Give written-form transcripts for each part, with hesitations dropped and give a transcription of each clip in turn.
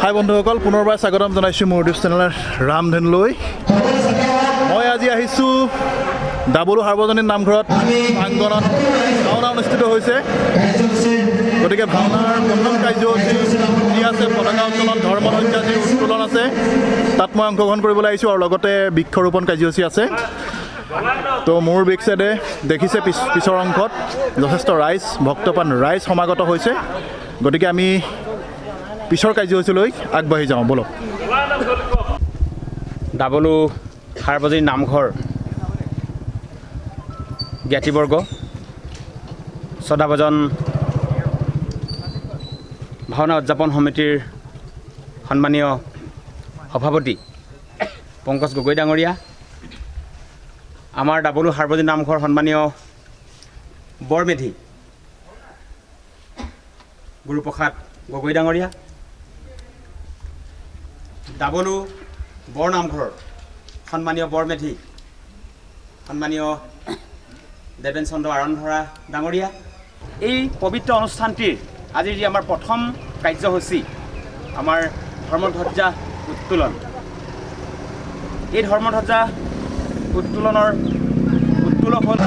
হাই বন্ধুসকল, পুনৰবাৰ স্বাগতম জনাইছোঁ মোৰ ইউটিউব চেনেল ৰামধেনুলৈ। মই আজি আহিছোঁ ডাবলু সাৰ্বজনীন নামঘৰত প্ৰাংগণত ভাওনা অনুষ্ঠিত হৈছে। গতিকে ভাওনাৰ প্ৰথম কাৰ্যসূচী যি আছে পতাকা উত্তোলন, ধৰ্মধ্বজা যি উত্তোলন আছে, তাত মই অংশগ্ৰহণ কৰিবলৈ আহিছোঁ আৰু লগতে বৃক্ষৰোপণ কাৰ্যসূচী আছে। তো মোৰ বেক চাইডে দেখিছে পিছৰ অংশত যথেষ্ট ৰাইজ, ভক্তপ্ৰাণ ৰাইজ সমাগত হৈছে। গতিকে আমি পিছৰ কাৰ্যসূচীলৈ আগবাঢ়ি যাওঁ, বলক। ডাবলু সাৰ্বজনীন নামঘৰ জ্ঞাতিবৰ্গ, শ্ৰদ্ধাভাজন ভাওনা উদযাপন সমিতিৰ সন্মানীয় সভাপতি পংকজ গগৈ ডাঙৰীয়া, আমাৰ ডাবলু সাৰ্বজনীন নামঘৰ সন্মানীয় বৰমেধি গুৰুপ্ৰসাদ গগৈ ডাঙৰীয়া, ডাবলু বৰ নামঘৰৰ সন্মানীয় বৰমেধি সন্মানীয় দেৱেন চন্দ্ৰ আৰণধৰা ডাঙৰীয়া, এই পবিত্ৰ অনুষ্ঠানটিৰ আজিৰ যি আমাৰ প্ৰথম কাৰ্যসূচী, আমাৰ ধৰ্মধ্বজা উত্তোলন, এই ধৰ্মধ্বজা উত্তোলনৰ উত্তোলক হ'ল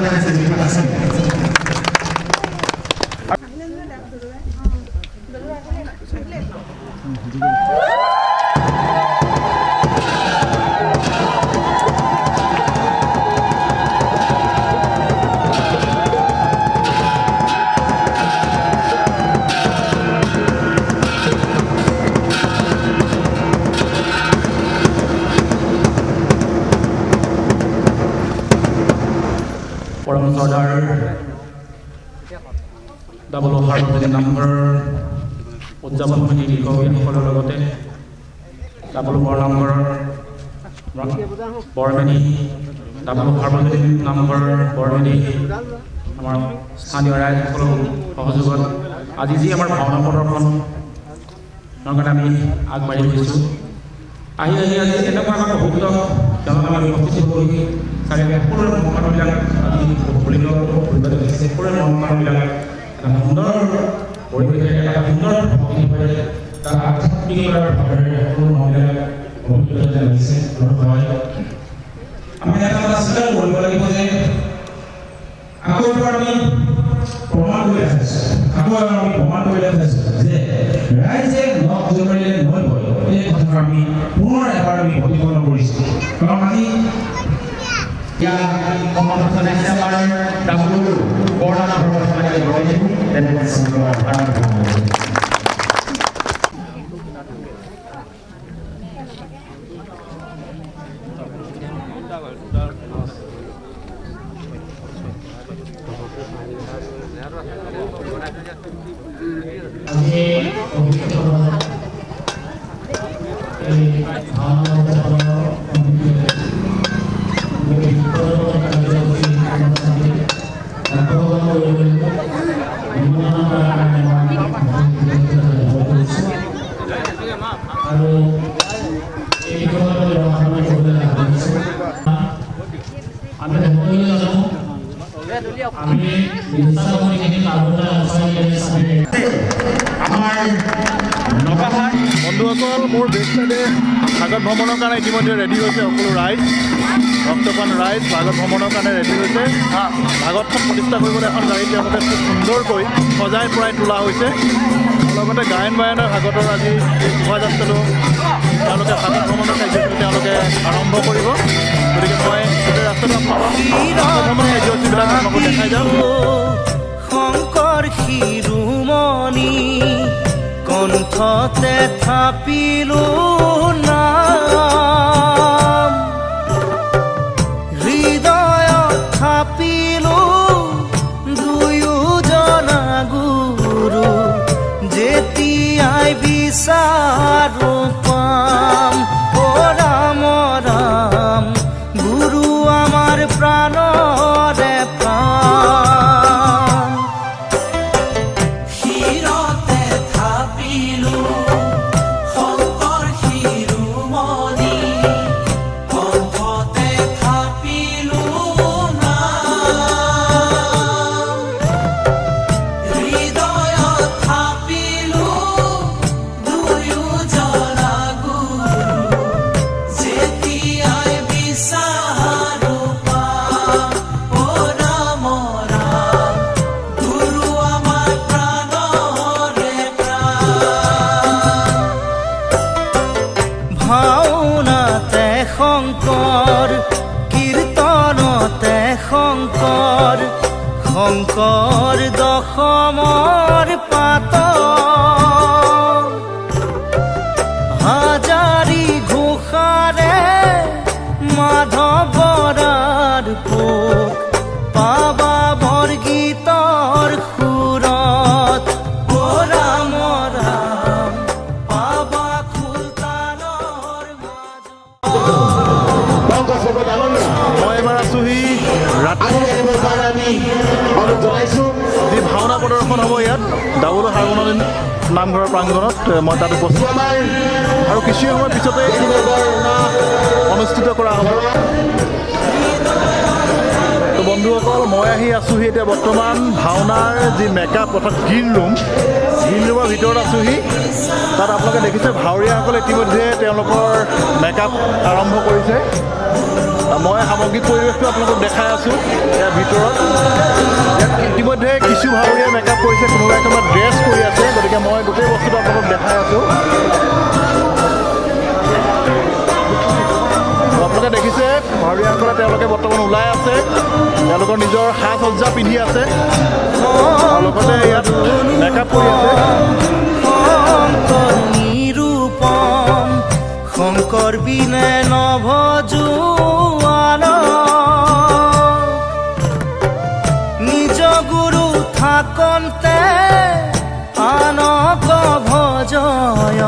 পৰম শ্ৰদ্ধাৰ ডাবলু সাৰ্বজনীন নামঘৰৰ উদযাপন সমিতিৰ বিষয়সকলৰ লগতে ডাবলু বৰ নামঘৰৰ বৰমেধি, ডাবলু সাৰ্বজনীন নামঘৰৰ বৰমেধি, আমাৰ স্থানীয় ৰাইজসকলৰ সহযোগত আজি যি আমাৰ ভাওনা প্ৰদৰ্শনৰ কাৰণে আমি আগবাঢ়ি গৈছোঁ। আহি আজি এনেকুৱা এটা মুহূৰ্ত তেওঁলোক আমি উপস্থিত হৈ সকলোৰে মনবিলাক আজি সকলোৰে মনবিলাক এটা সুন্দৰ পৰিৱেশে, এটা সুন্দৰ ভক্তিভাৱেৰে, এটা আধ্যাত্মিকতাৰ ভাৱেৰে সকলো মনবিলাক অভিজ্ঞ লাগিছে। হয়, আমি এটা কথা চিন্তা কৰিব লাগিব যে আকৌ এবাৰ আমি প্ৰমাণ কৰি ৰাখিছোঁ, যে ৰাইজে লগ জোকাৰিলে নৈ বয়, এই কথাটো আমি পুনৰ এবাৰ আমি প্ৰতিফলন কৰিছোঁ। কাৰণ আজি সমৰ্থন জনাইছে আমাৰ ডাবলু বৰ নামঘৰৰ বন্ধুসকল, মোৰ বেক চাইডে ভাগত ভ্ৰমণৰ কাৰণে ইতিমধ্যে ৰেডি হৈছে সকলো ৰাইজ, ভক্তপ্ৰাণ ৰাইজ ভাগত ভ্ৰমণৰ কাৰণে ৰেডি হৈছে। ভাগতখন প্ৰতিষ্ঠা কৰিবলৈ এখন গাড়ী তেওঁলোকে খুব সুন্দৰকৈ সজাই পৰাই তোলা হৈছে। লগতে গায়ন বায়নৰ ভাগতৰ আজি এই শোভাযাত্ৰাটো তেওঁলোকে ভাগত ভ্ৰমণৰ কাৰ্যসূচী তেওঁলোকে আৰম্ভ কৰিব। গতিকে মই গোটেই ৰাস্তাটো আপোনালোকক ভ্ৰমণ কাৰ্যসূচীবিলাক আপোনালোকক দেখাই যাম। শংকৰ শিৰোমণি কণ্ঠতে থাপিলো নাম, হৃদয়ত থাপিলো দুয়োজনা গুৰু, যেতিয়াই বিচাৰো পাম। ও ৰাম ৰাম গুৰু আমাৰ প্ৰাণৰে প্ৰাণ, শিৰতে থাপিলো শংকৰ শিৰোমণি, কণ্ঠতে থাপিলো নাম, হৃদয়ত থাপিলো দুয়োজন শংকৰ দশমৰ পাত হাজাৰী ঘোষাৰে মাধৱৰাৰ পোক পাবা বৰগীতৰ সুৰত অ ৰাম ৰাম পাবা খুলতানৰ মই এবাৰ আছোঁহি ৰাতি যি ভাওনা প্ৰদৰ্শন হ'ব ইয়াত ডাবুল হাৰমনিয়াম নামঘৰৰ প্ৰাংগণত মই তাত উপস্থিত আৰু কিছু সময়ৰ পিছতে ভাওনা অনুষ্ঠিত কৰা হ'ব। তো বন্ধুসকল মই আহি আছোঁহি এতিয়া বৰ্তমান ভাওনাৰ যি মেকআপ অৰ্থাৎ গ্ৰীণ ৰুমৰ ভিতৰত আছোঁহি। তাত আপোনালোকে দেখিছে ভাৱৰীয়াসকলে ইতিমধ্যে তেওঁলোকৰ মেকআপ আৰম্ভ কৰিছে। মই সামগ্ৰিক পৰিৱেশটো আপোনালোকক দেখাই আছোঁ ইয়াৰ ভিতৰত। ইয়াত ইতিমধ্যে কিছু ভাৱৰীয়াই মেকআপ কৰিছে, কোনোবাই কোনোবা ড্ৰেছ কৰি আছে, গতিকে মই গোটেই বস্তুটো আপোনালোকক দেখাই আছোঁ। আপোনালোকে দেখিছে ভাৱৰীয়াসকলে তেওঁলোকে বৰ্তমান ওলাই আছে, তেওঁলোকৰ নিজৰ সাজ সজ্জা পিন্ধি আছে আৰু লগতে ইয়াত মেকআপ কৰি আছে। শংকৰ নিৰূপম শংকৰ বিনে নভজুৱান নিজ গুৰু থাকন্তে আনক ভজয়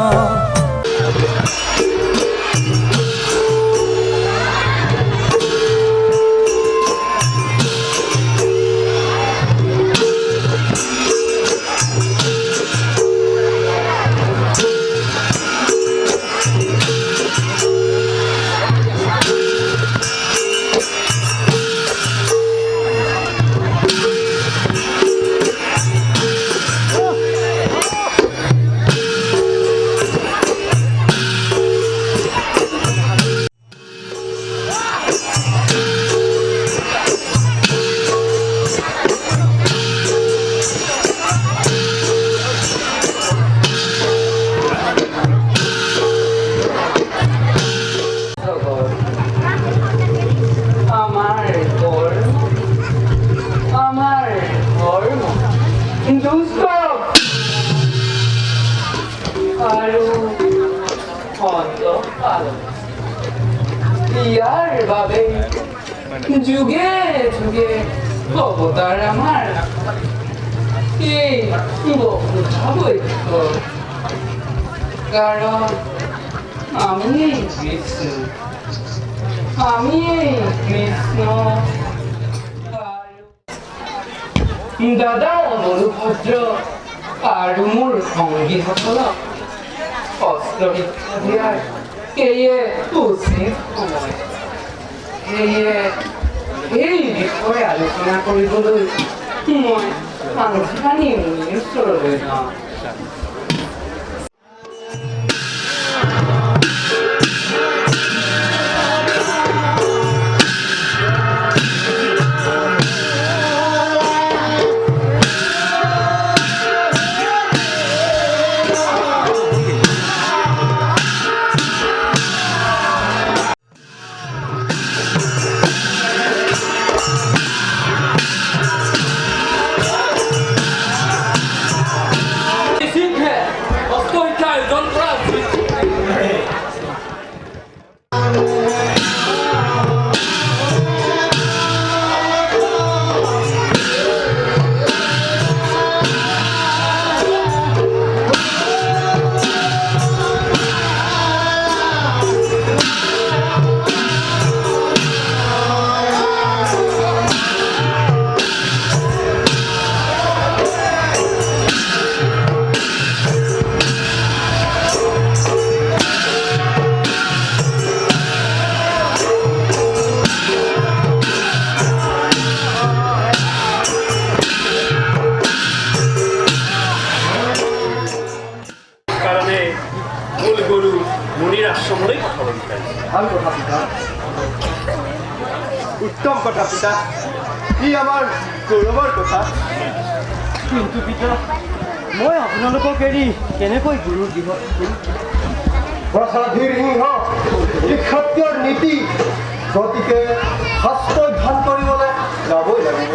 ইয়াৰ বাবে যুগে যুগে অৱতাৰ আমাৰ এই বৈধ কাৰণ আমি কৃষ্ণ দাদা অনুভদ্ৰ আৰু মোৰ সংগীসকলক অস্ত্ৰ শিক্ষা দিয়াৰ এয়ে উচিত সময়। সেয়ে এই বিষয়ে আলোচনা কৰিবলৈ মই সাংঘানী মুনিৰ ওচৰলৈ যাওঁ। उत्तम कथा पिता इ आमार गौरवर कथा किन्तु पिता मैं आपनालोকক एरि केनेকৈ गुरु दिह प्रसाधीर सिंह इ सत्यৰ नीति गतिके शास्त्र ध्यान কৰিবলৈ যাবই লাগিব।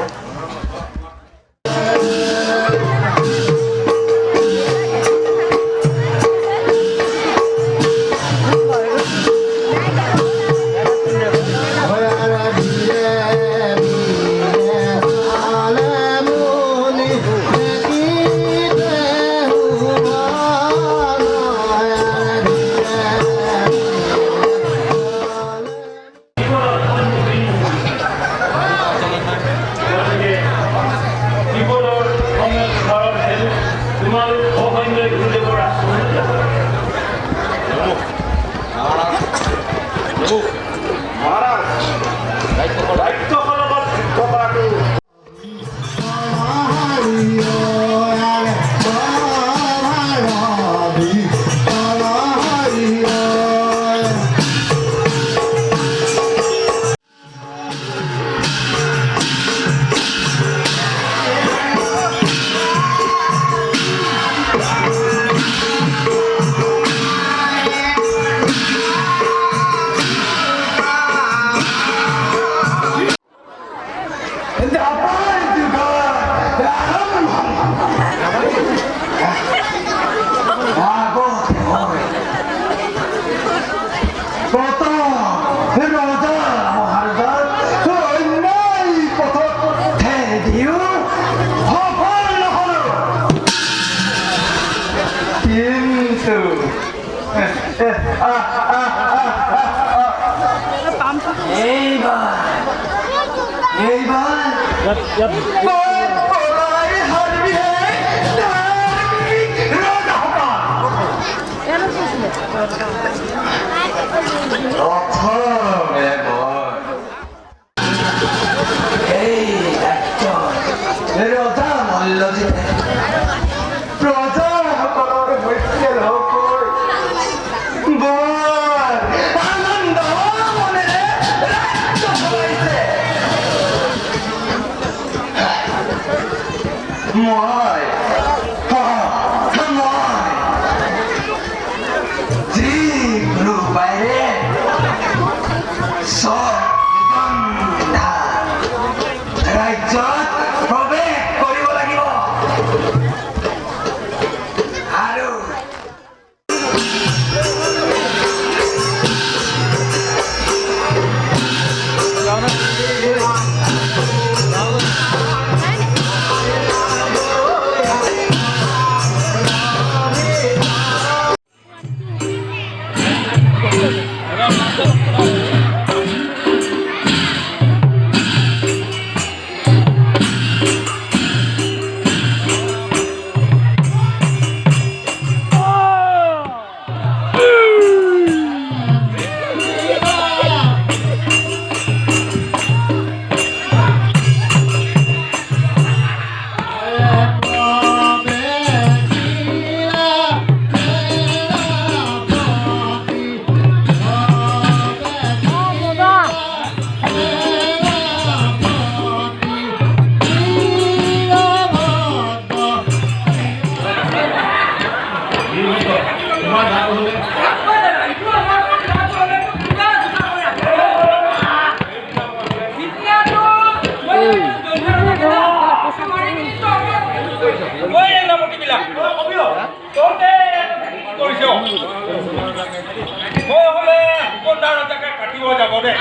যাব দে